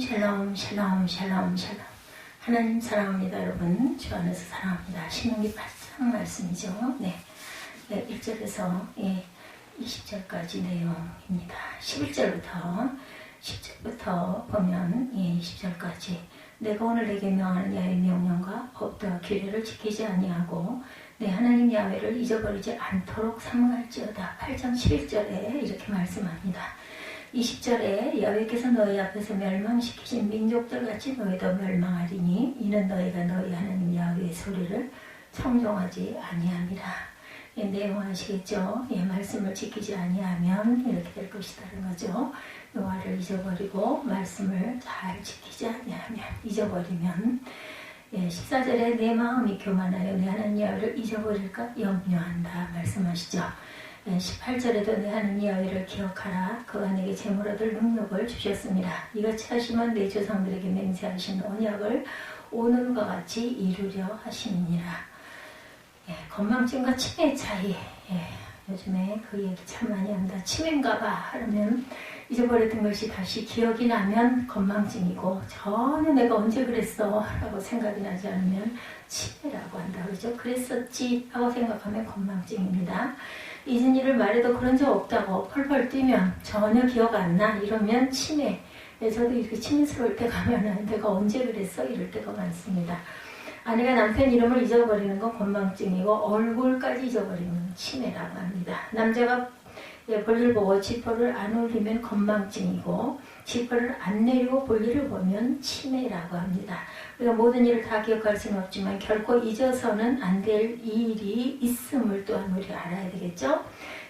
샬롬 샬롬 샬롬 샬롬. 하나님 사랑합니다. 여러분 주 안에서 사랑합니다. 신명기 8장 말씀이죠. 네, 1절에서 20절까지 내용입니다. 10절부터 보면 20절까지 내가 오늘 내게 명하는 야훼 명령과 법도와 규례를 지키지 아니하고 내 하나님 야훼를 잊어버리지 않도록 삼가할지어다. 8장 11절에 이렇게 말씀합니다. 20절에 야훼께서 너희 앞에서 멸망시키신 민족들같이 너희도 멸망하리니 이는 너희가 너희 하나님 야훼의 소리를 청종하지 아니함이라. 내용 아시겠죠? 말씀을 지키지 아니하면 이렇게 될 것이라는 거죠. 여호와를 잊어버리고 말씀을 잘 지키지 아니하면, 잊어버리면 14절에 내 마음이 교만하여 내 하나님 야훼를 잊어버릴까 염려한다 말씀하시죠. 18절에도 내 하나님 야훼를 기억하라. 그가 내게 재물 얻을 능력을 주셨습니다. 이같이 하시면 내 조상들에게 맹세하신 언약을 오늘과 같이 이루려 하시느니라. 건망증과 치매의 차이. 요즘에 그 얘기 참 많이 합니다. 치매인가봐 하면 잊어버렸던 것이 다시 기억이 나면 건망증이고, 전혀 내가 언제 그랬어 라고 생각이 나지 않으면 치매라고 한다 그러죠. 그랬었지 하고 생각하면 건망증입니다. 잊은 일을 말해도 그런 적 없다고 펄펄 뛰면 전혀 기억 안 나 이러면 치매. 저도 이렇게 치매스러울 때 가면 내가 언제 그랬어 이럴 때가 많습니다. 아내가 남편 이름을 잊어버리는 건 건망증이고, 얼굴까지 잊어버리는 건 치매라고 합니다. 남자가 볼일 보고 지퍼를 안 올리면 건망증이고, 지퍼를 안 내리고 볼일을 보면 치매라고 합니다. 우리가 모든 일을 다 기억할 수는 없지만 결코 잊어서는 안 될 일이 있음을 또한 우리가 알아야 되겠죠.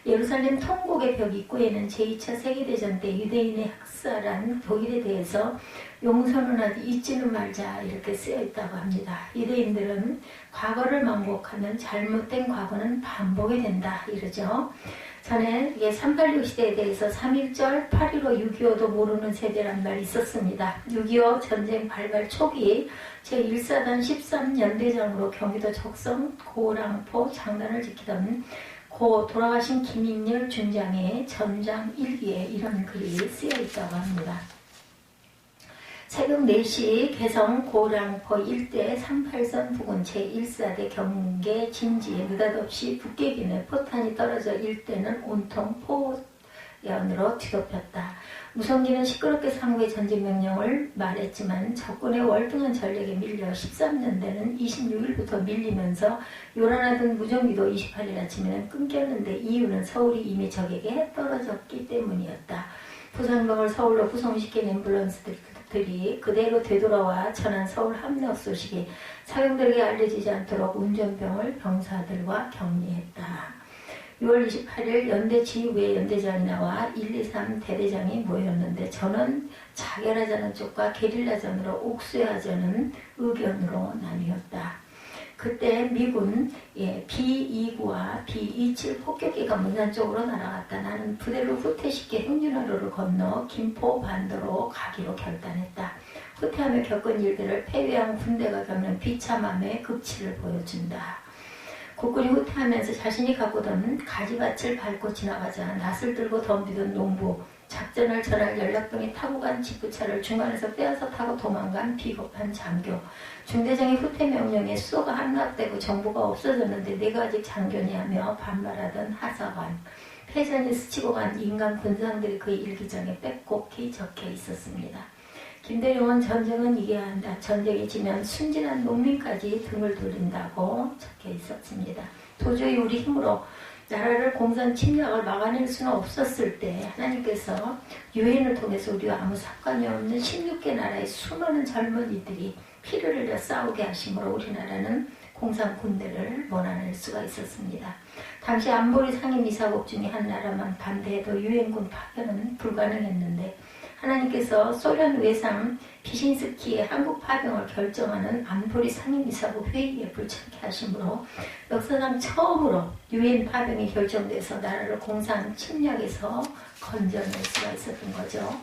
예루살렘 통곡의 벽 입구에는 제2차 세계대전 때 유대인의 학살한 독일에 대해서 용서는 하되 잊지는 말자 이렇게 쓰여 있다고 합니다. 유대인들은 과거를 반복하면 잘못된 과거는 반복이 된다 이러죠. 전에 386 시대에 대해서 3.1절, 8.15, 6.25도 모르는 세대란 말이 있었습니다. 6.25 전쟁 발발 초기 제1사단 13연대장으로 경기도 족성 고랑포 장단을 지키던 고 돌아가신 김인열 준장의 전장 일기에 이런 글이 쓰여 있다고 합니다. 새벽 4시 개성 고랑포 일대 38선 부근 제1사대 경계 진지에 느닷없이 북계기내 포탄이 떨어져 일대는 온통 포연으로 뒤덮였다. 무성기는 시끄럽게 상부의 전진 명령을 말했지만 적군의 월등한 전력에 밀려 13년대는 26일부터 밀리면서 요란하던 무전기도 28일 아침에는 끊겼는데 이유는 서울이 이미 적에게 떨어졌기 때문이었다. 부상병을 서울로 후송시킨 앰뷸런스들이 그대로 되돌아와 천안 서울 합력 소식이 사병들에게 알려지지 않도록 운전병을 병사들과 격리했다. 6월 28일 연대 지휘부의 연대장이 나와 1, 2, 3 대대장이 모였는데 저는 자결하자는 쪽과 게릴라전으로 옥수하자는 의견으로 나뉘었다. 그때 미군 B-29와 B-27 폭격기가 문산 쪽으로 날아갔다. 나는 부대를 후퇴시켜 행준하로를 건너 김포 반도로 가기로 결단했다. 후퇴하며 겪은 일들을 패배한 군대가 겪는 비참함의 극치를 보여준다. 국군이 후퇴하면서 자신이 가꾸던 가지밭을 밟고 지나가자 낫을 들고 덤비던 농부, 작전을 전할 연락병이 타고 간 지프차를 중간에서 빼앗아 타고 도망간 비겁한 장교, 중대장의 후퇴 명령에 수도가 함락되고 정보가 없어졌는데 내가 아직 장교냐며 반발하던 하사관, 패전이 스치고 간 인간 군상들이 그의 일기장에 빼곡히 적혀 있었습니다. 김대룡은 전쟁은 이겨야 한다. 전쟁이 지면 순진한 농민까지 등을 돌린다고 적혀 있었습니다. 도저히 우리 힘으로 나라를 공산 침략을 막아낼 수는 없었을 때 하나님께서 유엔을 통해서 우리와 아무 상관이 없는 16개 나라의 수많은 젊은이들이 피를 흘려 싸우게 하심으로 우리나라는 공산 군대를 몰아낼 수가 있었습니다. 당시 안보리 상임이사국 중에 한 나라만 반대해도 유엔군 파견은 불가능했는데 하나님께서 소련 외상 비신스키의 한국 파병을 결정하는 안보리 상임이사국 회의에 불참케 하심으로 역사상 처음으로 유엔 파병이 결정돼서 나라를 공산 침략에서 건져낼 수가 있었던 거죠.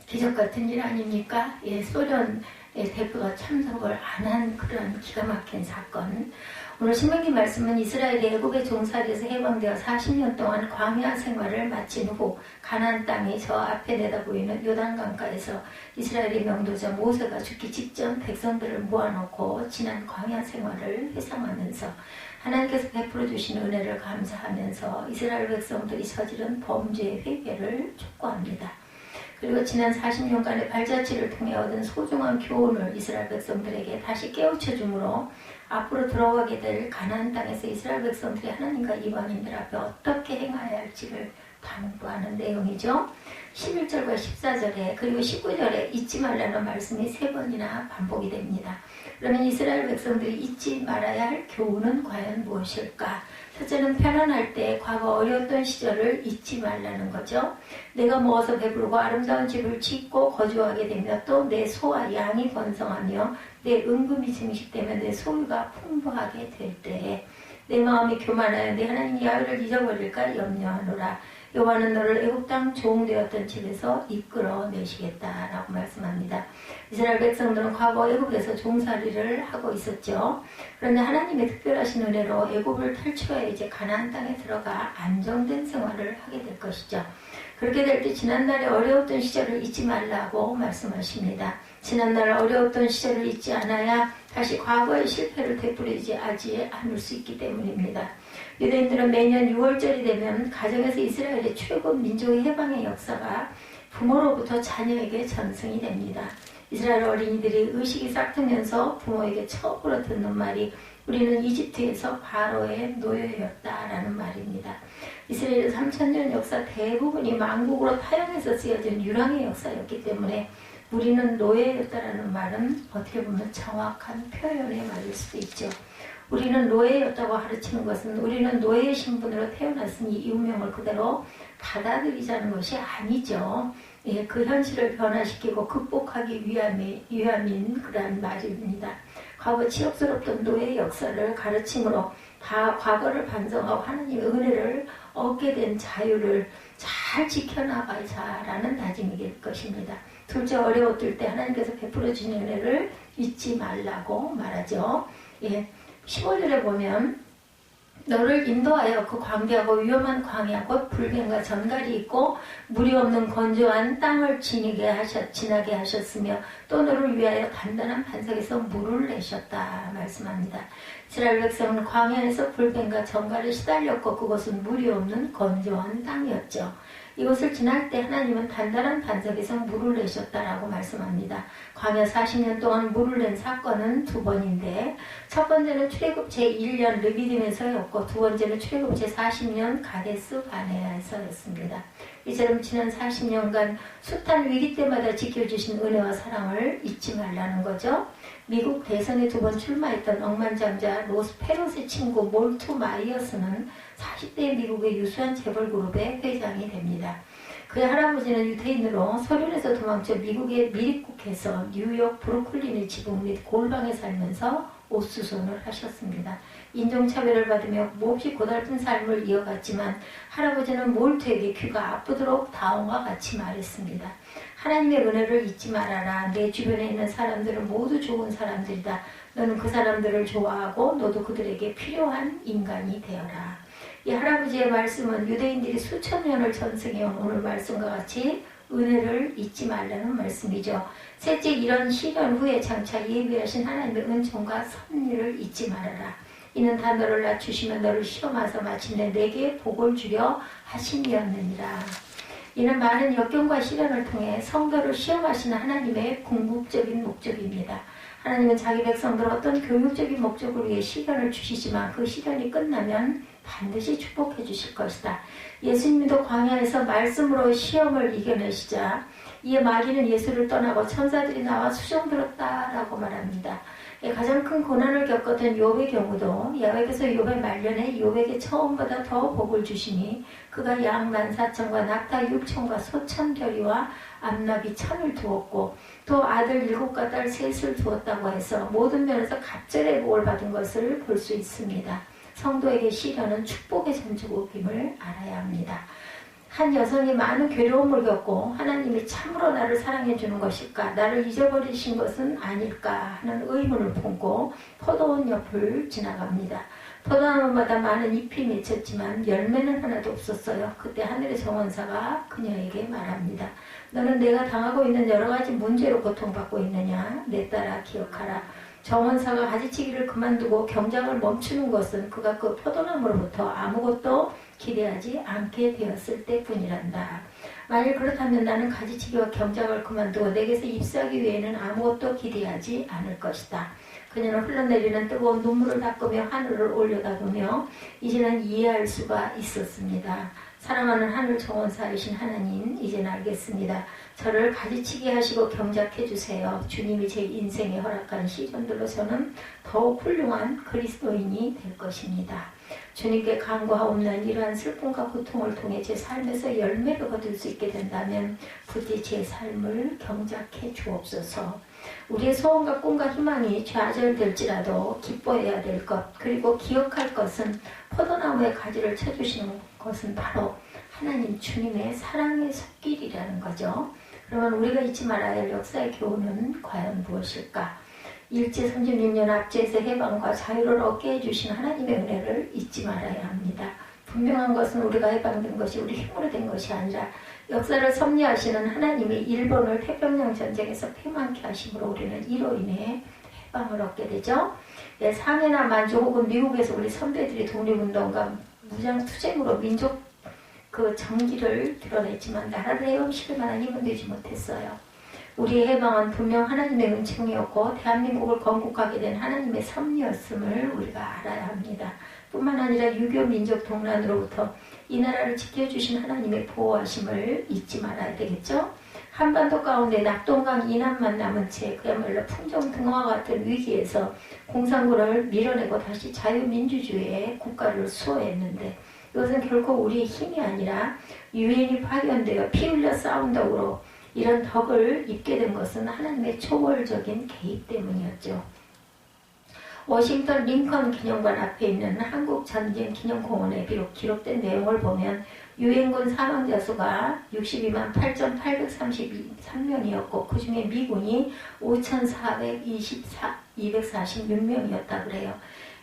기적 같은 일 아닙니까? 소련 대표가 참석을 안 한 그런 기가 막힌 사건. 오늘 신명기 말씀은 이스라엘이 애굽의 종살이에서 해방되어 40년 동안 광야 생활을 마친 후 가나안 땅이 저 앞에 내다보이는 요단강가에서 이스라엘의 명도자 모세가 죽기 직전 백성들을 모아놓고 지난 광야 생활을 회상하면서 하나님께서 베풀어 주신 은혜를 감사하면서 이스라엘 백성들이 저지른 범죄의 회개를 촉구합니다. 그리고 지난 40년간의 발자취를 통해 얻은 소중한 교훈을 이스라엘 백성들에게 다시 깨우쳐 주므로 앞으로 들어가게 될 가나안 땅에서 이스라엘 백성들이 하나님과 이방인들 앞에 어떻게 행해야 할지를 당부하는 내용이죠. 11절과 14절에 그리고 19절에 잊지 말라는 말씀이 3번이나 반복이 됩니다. 그러면 이스라엘 백성들이 잊지 말아야 할 교훈은 과연 무엇일까? 첫째는 편안할 때 과거 어려웠던 시절을 잊지 말라는 거죠. 내가 먹어서 배부르고 아름다운 집을 짓고 거주하게 되며 또 내 소와 양이 번성하며 내 은금이 증식되며 내 소유가 풍부하게 될 때에 내 마음이 교만하여 내 하나님 야훼를 잊어버릴까 염려하노라. 여호와는 너를 애굽 땅 종되었던 집에서 이끌어내시겠다라고 말씀합니다. 이스라엘 백성들은 과거 애굽에서 종살이를 하고 있었죠. 그런데 하나님의 특별하신 은혜로 애굽을 탈출하여 이제 가나안 땅에 들어가 안정된 생활을 하게 될 것이죠. 그렇게 될 때 지난날에 어려웠던 시절을 잊지 말라고 말씀하십니다. 지난날 어려웠던 시절을 잊지 않아야 다시 과거의 실패를 되풀이지 않을 수 있기 때문입니다. 유대인들은 매년 6월절이 되면 가정에서 이스라엘의 최고 민족의 해방의 역사가 부모로부터 자녀에게 전승이 됩니다. 이스라엘 어린이들이 의식이 싹트면서 부모에게 처음으로 듣는 말이 우리는 이집트에서 바로의 노예였다라는 말입니다. 이스라엘의 3000년 역사 대부분이 만국으로 타향해서 쓰여진 유랑의 역사였기 때문에 우리는 노예였다라는 말은 어떻게 보면 정확한 표현의 말일 수도 있죠. 우리는 노예였다고 가르치는 것은 우리는 노예의 신분으로 태어났으니 이 운명을 그대로 받아들이자는 것이 아니죠. 예, 그 현실을 변화시키고 극복하기 위함인 그런 말입니다. 과거 치욕스럽던 노예의 역사를 가르침으로 다 과거를 반성하고 하나님의 은혜를 얻게 된 자유를 잘 지켜나가자라는 다짐이 될 것입니다. 둘째, 어려웠을 때 하나님께서 베풀어 주신 은혜를 잊지 말라고 말하죠. 예, 15절에 보면 너를 인도하여 그 광대하고 위험한 광야 곧 불뱀과 전갈이 있고 물이 없는 건조한 땅을 지나게 하셨으며 또 너를 위하여 단단한 반석에서 물을 내셨다 말씀합니다. 이스라엘 백성은 광야에서 불뱀과 전갈에 시달렸고 그것은 물이 없는 건조한 땅이었죠. 이것을 지날 때 하나님은 단단한 반석에서 물을 내셨다라고 말씀합니다. 광야 40년 동안 물을 낸 사건은 2번인데 첫 번째는 출애굽 제1년 르비딤에서였고 두 번째는 출애굽 제40년 가데스 바네아에서였습니다. 이처럼 지난 40년간 숱한 위기 때마다 지켜주신 은혜와 사랑을 잊지 말라는 거죠. 미국 대선에 2번 출마했던 억만장자 로스 페롯의 친구 몰투 마이어스는 40대 미국의 유수한 재벌그룹의 회장이 됩니다. 그의 할아버지는 유태인으로 소련에서 도망쳐 미국의 미립국해서 뉴욕 브루클린의 지붕 및 골방에 살면서 옷수선을 하셨습니다. 인종차별을 받으며 몹시 고달픈 삶을 이어갔지만 할아버지는 몰투에게 귀가 아프도록 다음과 같이 말했습니다. 하나님의 은혜를 잊지 말아라. 내 주변에 있는 사람들은 모두 좋은 사람들이다. 너는 그 사람들을 좋아하고 너도 그들에게 필요한 인간이 되어라. 이 할아버지의 말씀은 유대인들이 수천 년을 전승해온 오늘 말씀과 같이 은혜를 잊지 말라는 말씀이죠. 셋째, 이런 시련 후에 장차 예비하신 하나님의 은총과 섭리를 잊지 말아라. 이는 다 너를 낮추시며 너를 시험하사 마침내 내게 복을 주려 하심이었느니라. 이는 많은 역경과 시련을 통해 성도를 시험하시는 하나님의 궁극적인 목적입니다. 하나님은 자기 백성들 어떤 교육적인 목적을 위해 시련을 주시지만 그 시련이 끝나면 반드시 축복해 주실 것이다. 예수님도 광야에서 말씀으로 시험을 이겨내시자 이에 마귀는 예수를 떠나고 천사들이 나와 수종들었다라고 말합니다. 가장 큰 고난을 겪었던 욥의 경우도 야훼께서 욥의 말년에 욥에게 처음보다 더 복을 주시니 그가 양 14,000과 낙타 6,000과 소 1,000결이와 암나귀 1,000을 두었고 또 아들 7과 딸 3을 두었다고 해서 모든 면에서 갑절의 복을 받은 것을 볼 수 있습니다. 성도에게 시련은 축복의 전주곡임을 알아야 합니다. 한 여성이 많은 괴로움을 겪고 하나님이 참으로 나를 사랑해 주는 것일까? 나를 잊어버리신 것은 아닐까? 하는 의문을 품고 포도원 옆을 지나갑니다. 포도나무마다 많은 잎이 맺혔지만 열매는 하나도 없었어요. 그때 하늘의 정원사가 그녀에게 말합니다. 너는 내가 당하고 있는 여러 가지 문제로 고통받고 있느냐? 내 딸아 기억하라. 정원사가 가지치기를 그만두고 경작을 멈추는 것은 그가 그 포도나무로부터 아무것도 기대하지 않게 되었을 때뿐이란다. 만일 그렇다면 나는 가지치기와 경작을 그만두고 내게서 잎사귀 외에는 아무것도 기대하지 않을 것이다. 그녀는 흘러내리는 뜨거운 눈물을 닦으며 하늘을 올려다보며 이제는 이해할 수가 있었습니다. 사랑하는 하늘 정원사이신 하나님, 이제는 알겠습니다. 저를 가지치게 하시고 경작해 주세요. 주님이 제 인생에 허락한 시즌들로 저는 더욱 훌륭한 그리스도인이 될 것입니다. 주님께 간구하옵는 이러한 슬픔과 고통을 통해 제 삶에서 열매를 거둘 수 있게 된다면 부디 제 삶을 경작해 주옵소서. 우리의 소원과 꿈과 희망이 좌절될지라도 기뻐해야 될 것, 그리고 기억할 것은 포도나무의 가지를 쳐주시는 것은 바로 하나님 주님의 사랑의 숲길이라는 거죠. 그러면 우리가 잊지 말아야 할 역사의 교훈은 과연 무엇일까? 일제 36년 압제에서 해방과 자유를 얻게 해주신 하나님의 은혜를 잊지 말아야 합니다. 분명한 것은 우리가 해방된 것이 우리 힘으로 된 것이 아니라 역사를 섭리하시는 하나님이 일본을 태평양 전쟁에서 패망케 하심으로 우리는 이로 인해 해방을 얻게 되죠. 네, 상해나 만주 혹은 미국에서 우리 선배들이 독립운동과 무장투쟁으로 민족 그 정기를 드러냈지만 나라를 해방시킬 만한 힘은 되지 못했어요. 우리의 해방은 분명 하나님의 은총이었고 대한민국을 건국하게 된 하나님의 섭리였음을 우리가 알아야 합니다. 뿐만 아니라 유교 민족 동란으로부터 이 나라를 지켜주신 하나님의 보호하심을 잊지 말아야 되겠죠. 한반도 가운데 낙동강 이남만 남은 채 그야말로 풍정등화 같은 위기에서 공산군을 밀어내고 다시 자유민주주의의 국가를 수호했는데 이것은 결코 우리의 힘이 아니라 유엔이 파견되어 피 흘려 싸운 덕으로 이런 덕을 입게 된 것은 하나님의 초월적인 개입 때문이었죠. 워싱턴 링컨 기념관 앞에 있는 한국전쟁 기념공원에 비록 기록된 내용을 보면 유엔군 사망자 수가 62만 8,833명이었고 그 중에 미군이 5,426명이었다 그래요.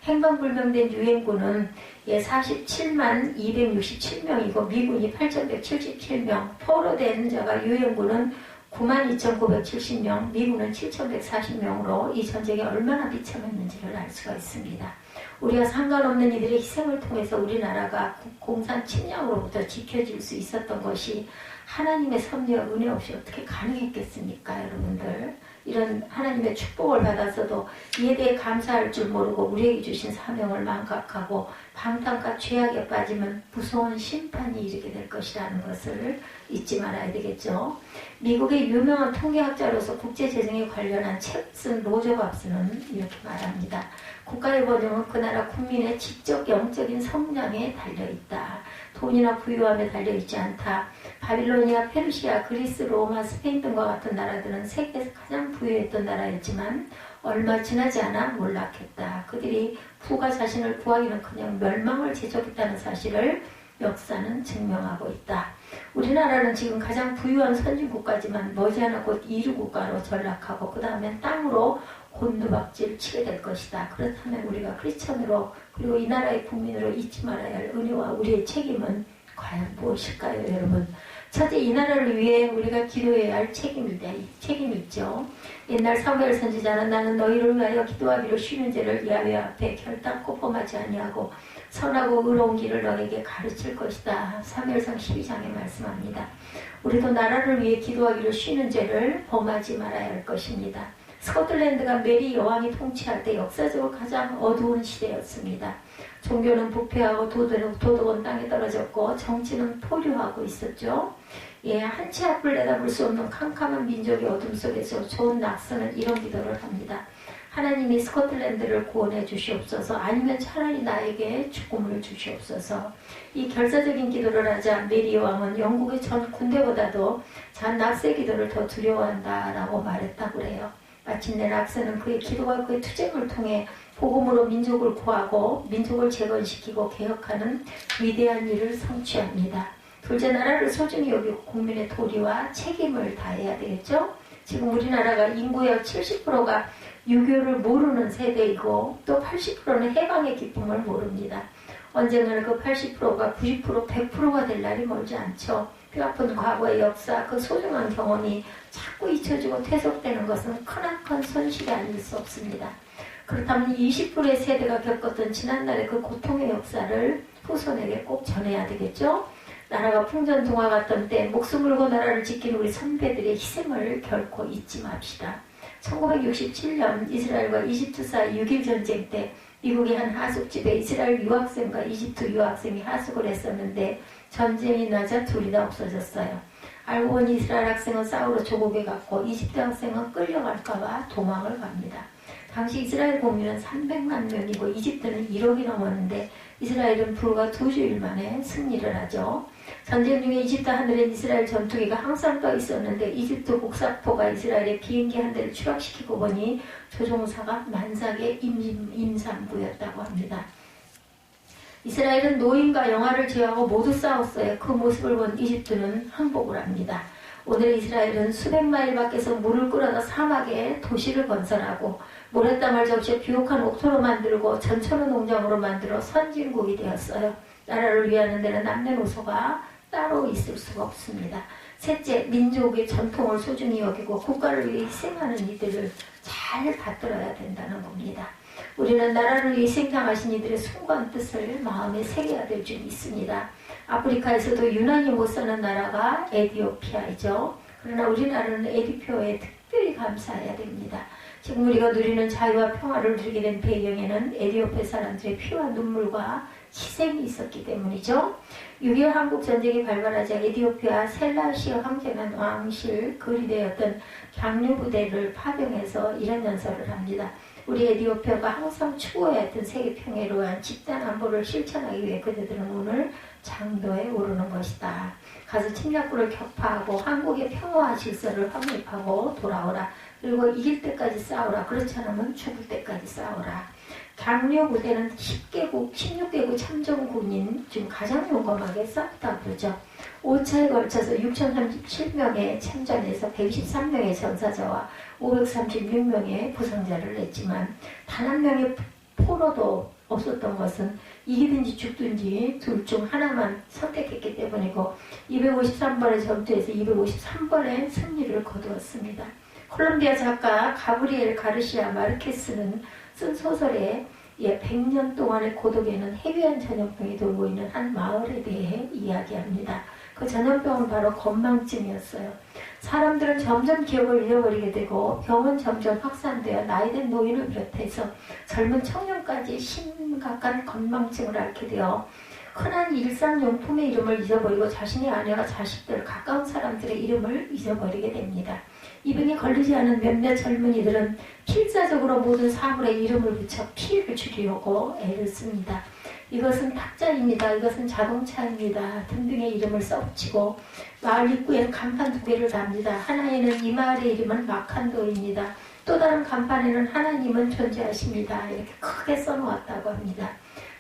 행방불명된 유엔군은 47만 267명이고 미군이 8,177명, 포로된 자가 유엔군은 92,970명, 미군은 7,140명으로 이 전쟁에 얼마나 비참했는지를 알 수가 있습니다. 우리가 상관없는 이들의 희생을 통해서 우리나라가 공산 침략으로부터 지켜질 수 있었던 것이 하나님의 섭리와 은혜 없이 어떻게 가능했겠습니까, 여러분들? 이런 하나님의 축복을 받아서도 이에 대해 감사할 줄 모르고 우리에게 주신 사명을 망각하고 방탕과 죄악에 빠지면 무서운 심판이 이르게 될 것이라는 것을 잊지 말아야 되겠죠. 미국의 유명한 통계학자로서 국제재정에 관련한 책 쓴 로저 밥스는 이렇게 말합니다. 국가의 번영은 그 나라 국민의 지적 영적인 성장에 달려있다. 돈이나 부유함에 달려있지 않다. 바빌로니아, 페르시아, 그리스, 로마, 스페인 등과 같은 나라들은 세계에서 가장 부유했던 나라였지만 얼마 지나지 않아 몰락했다. 그들이 부가 자신을 구하기는커녕 멸망을 제조했다는 사실을 역사는 증명하고 있다. 우리나라는 지금 가장 부유한 선진국가지만 머지않아 곧 이주국가로 전락하고 그 다음엔 땅으로 곤두박질 치게 될 것이다. 그렇다면 우리가 크리스천으로 그리고 이 나라의 국민으로 잊지 말아야 할 은혜와 우리의 책임은 과연 무엇일까요, 여러분? 첫째, 이 나라를 위해 우리가 기도해야 할 책임이 있죠. 옛날 사무엘 선지자는 나는 너희를 위하여 기도하기로 쉬는 죄를 야훼 앞에 결단코 범하지 아니하고 선하고 의로운 길을 너에게 가르칠 것이다. 사무엘상 12장에 말씀합니다. 우리도 나라를 위해 기도하기로 쉬는 죄를 범하지 말아야 할 것입니다. 스코틀랜드가 메리 여왕이 통치할 때 역사적으로 가장 어두운 시대였습니다. 종교는 부패하고 도덕은 땅에 떨어졌고 정치는 포류하고 있었죠. 한 치 앞을 내다볼 수 없는 캄캄한 민족의 어둠 속에서 존 낙선은 이런 기도를 합니다. 하나님이 스코틀랜드를 구원해 주시옵소서. 아니면 차라리 나에게 죽음을 주시옵소서. 이 결사적인 기도를 하자 메리 왕은 영국의 전 군대보다도 잔 낙세 기도를 더 두려워한다라고 말했다고 그래요. 마침내 낙서는 그의 기도와 그의 투쟁을 통해 복음으로 민족을 구하고 민족을 재건시키고 개혁하는 위대한 일을 성취합니다. 둘째, 나라를 소중히 여기고 국민의 도리와 책임을 다해야 되겠죠. 지금 우리나라가 인구의 70%가 유교를 모르는 세대이고 또 80%는 해방의 기쁨을 모릅니다. 언젠가는 그 80%가 90%, 100%가 될 날이 멀지 않죠. 뼈아픈 과거의 역사, 그 소중한 경험이 자꾸 잊혀지고 퇴색되는 것은 크나큰 손실이 아닐 수 없습니다. 그렇다면 20%의 세대가 겪었던 지난날의 그 고통의 역사를 후손에게 꼭 전해야 되겠죠. 나라가 풍전등화 같던 때 목숨을 걸고 나라를 지킨 우리 선배들의 희생을 결코 잊지 맙시다. 1967년 이스라엘과 이집트 사이 6.1 전쟁 때 미국의 한 하숙집에 이스라엘 유학생과 이집트 유학생이 하숙을 했었는데 전쟁이 나자 둘이 다 없어졌어요. 알고 보니 이스라엘 학생은 싸우러 조국에 갔고 이집트 학생은 끌려갈까봐 도망을 갑니다. 당시 이스라엘 국민은 300만 명이고 이집트는 1억이 넘었는데 이스라엘은 불과 2주일 만에 승리를 하죠. 전쟁 중에 이집트 하늘엔 이스라엘 전투기가 항상 떠 있었는데 이집트 곡사포가 이스라엘의 비행기 한 대를 추락시키고 보니 조종사가 만삭의 임산부였다고 합니다. 이스라엘은 노인과 영아를 제외하고 모두 싸웠어요. 그 모습을 본 이집트는 항복을 합니다. 오늘 이스라엘은 수백 마일 밖에서 물을 끌어다 사막에 도시를 건설하고 모래땅을 적셔 비옥한 옥토로 만들고 전천후 농장으로 만들어 선진국이 되었어요. 나라를 위하는 데는 남녀노소가 따로 있을 수가 없습니다. 셋째, 민족의 전통을 소중히 여기고 국가를 위해 희생하는 이들을 잘 받들어야 된다는 겁니다. 우리는 나라를 위해 희생당하신 이들의 숭고한 뜻을 마음에 새겨야 될 줄 믿습니다. 아프리카에서도 유난히 못 사는 나라가 에티오피아이죠. 그러나 우리나라는 에티오피아에 특별히 감사해야 됩니다. 지금 우리가 누리는 자유와 평화를 누리게 된 배경에는 에티오피아 사람들의 피와 눈물과 희생이 있었기 때문이죠. 6.25 한국전쟁이 발발하자 에티오피아 셀라시 황제는 왕실 거리되었던 강류부대를 파병해서 이런 연설을 합니다. 우리 에티오피아가 항상 추구해야 했던 세계 평화를 위한 집단 안보를 실천하기 위해 그들은 오늘 장도에 오르는 것이다. 가서 침략군을 격파하고 한국의 평화와 질서를 확립하고 돌아오라. 그리고 이길 때까지 싸우라. 그렇지 않으면 죽을 때까지 싸우라. 강류 부대는 16개국 참전군인 중 가장 용감하게 싸웠다고 그러죠. 5차에 걸쳐서 6,037명의 참전에서 123명의 전사자와 536명의 부상자를 냈지만 단 한 명의 포로도 없었던 것은 이기든지 죽든지 둘 중 하나만 선택했기 때문이고 253번의 전투에서 253번의 승리를 거두었습니다. 콜롬비아 작가 가브리엘 가르시아 마르케스는 쓴 소설에 100년 동안의 고독에는 해외한 전염병이 돌고 있는 한 마을에 대해 이야기합니다. 그 전염병은 바로 건망증이었어요. 사람들은 점점 기억을 잃어버리게 되고 병은 점점 확산되어 나이든 노인을 비롯해서 젊은 청년까지 심각한 건망증을 앓게 되어 흔한 일상용품의 이름을 잊어버리고 자신의 아내와 자식들, 가까운 사람들의 이름을 잊어버리게 됩니다. 이 병에 걸리지 않은 몇몇 젊은이들은 필사적으로 모든 사물에 이름을 붙여 피해를 줄이려고 애를 씁니다. 이것은 탁자입니다. 이것은 자동차입니다. 등등의 이름을 써붙이고 마을 입구에는 간판 2개를 답니다. 하나에는 이 마을의 이름은 마칸도입니다. 또 다른 간판에는 하나님은 존재하십니다. 이렇게 크게 써놓았다고 합니다.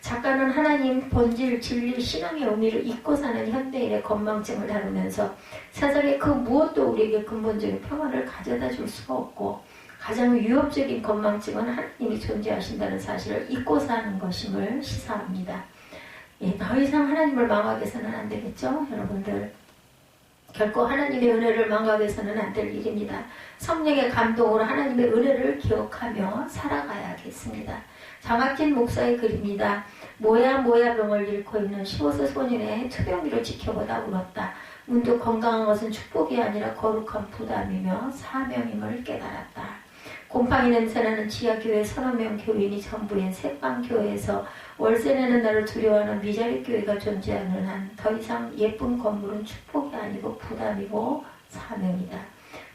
작가는 하나님, 본질, 진리, 신앙의 의미를 잊고 사는 현대인의 건망증을 다루면서 세상의 그 무엇도 우리에게 근본적인 평화를 가져다 줄 수가 없고 가장 위협적인 건망증은 하나님이 존재하신다는 사실을 잊고 사는 것임을 시사합니다. 더 이상 하나님을 망각해서는 안 되겠죠? 여러분들. 결코 하나님의 은혜를 망각해서는 안 될 일입니다. 성령의 감동으로 하나님의 은혜를 기억하며 살아가야겠습니다. 장학진 목사의 글입니다. 뭐야 병을 잃고 있는 15세 소년의 투병기를 지켜보다 울었다. 문득 건강한 것은 축복이 아니라 거룩한 부담이며 사명임을 깨달았다. 곰팡이 냄새나는 지하교회 서너 명 교인이 전부인 새빵교회에서 월세 내는 나를 두려워하는 미자리 교회가 존재하는 한 더 이상 예쁜 건물은 축복이 아니고 부담이고 사명이다.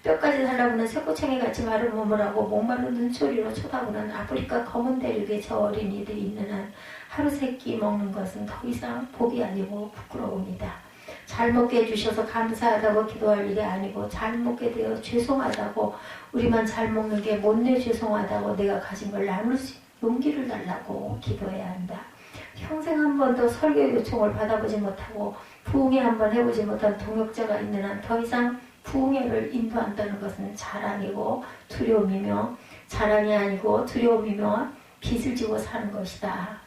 뼈까지 달라붙는 쇠꼬챙이 같이 마른 몸을 하고 목마른 눈초리로 쳐다보는 아프리카 검은 대륙의 저 어린이들이 있는 한 하루 세 끼 먹는 것은 더 이상 복이 아니고 부끄러움이다. 잘 먹게 해주셔서 감사하다고 기도할 일이 아니고 잘 먹게 되어 죄송하다고 우리만 잘 먹는 게 못내 죄송하다고 내가 가진 걸 나눌 수 있는 용기를 달라고 기도해야 한다. 평생 한 번도 설교 요청을 받아보지 못하고 부흥회 한번 해보지 못한 동역자가 있는 한 더 이상 부흥회를 인도한다는 것은 자랑이고 두려움이며, 자랑이 아니고 두려움이며 빚을 지고 사는 것이다.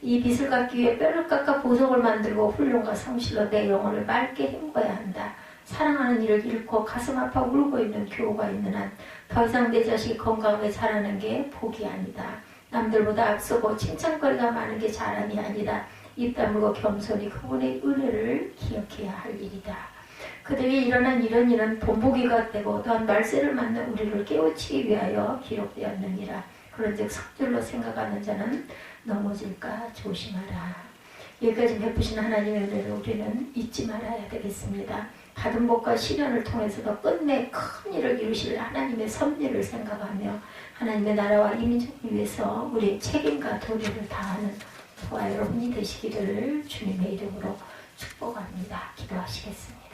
이 빚을 갚기 위해 뼈를 깎아 보석을 만들고 훈련과 성실로 내 영혼을 맑게 헹궈야 한다. 사랑하는 이를 잃고 가슴 아파 울고 있는 교우가 있는 한 더 이상 내 자식이 건강하게 자라는 게 복이 아니다. 남들보다 앞서고 칭찬거리가 많은 게 자랑이 아니다. 입 다물고 겸손히 그분의 은혜를 기억해야 할 일이다. 그들이 일어난 이런 본보기가 되고 또한 말세를 맞는 우리를 깨우치기 위하여 기록되었느니라. 그런즉 석줄로 생각하는 자는 넘어질까 조심하라. 여기까지 베푸신 하나님의 은혜를 우리는 잊지 말아야 되겠습니다. 받은 복과 시련을 통해서도 끝내 큰 일을 이루실 하나님의 섭리를 생각하며 하나님의 나라와 이민족을 위해서 우리의 책임과 도리를 다하는 저와 여러분이 되시기를 주님의 이름으로 축복합니다. 기도하시겠습니다.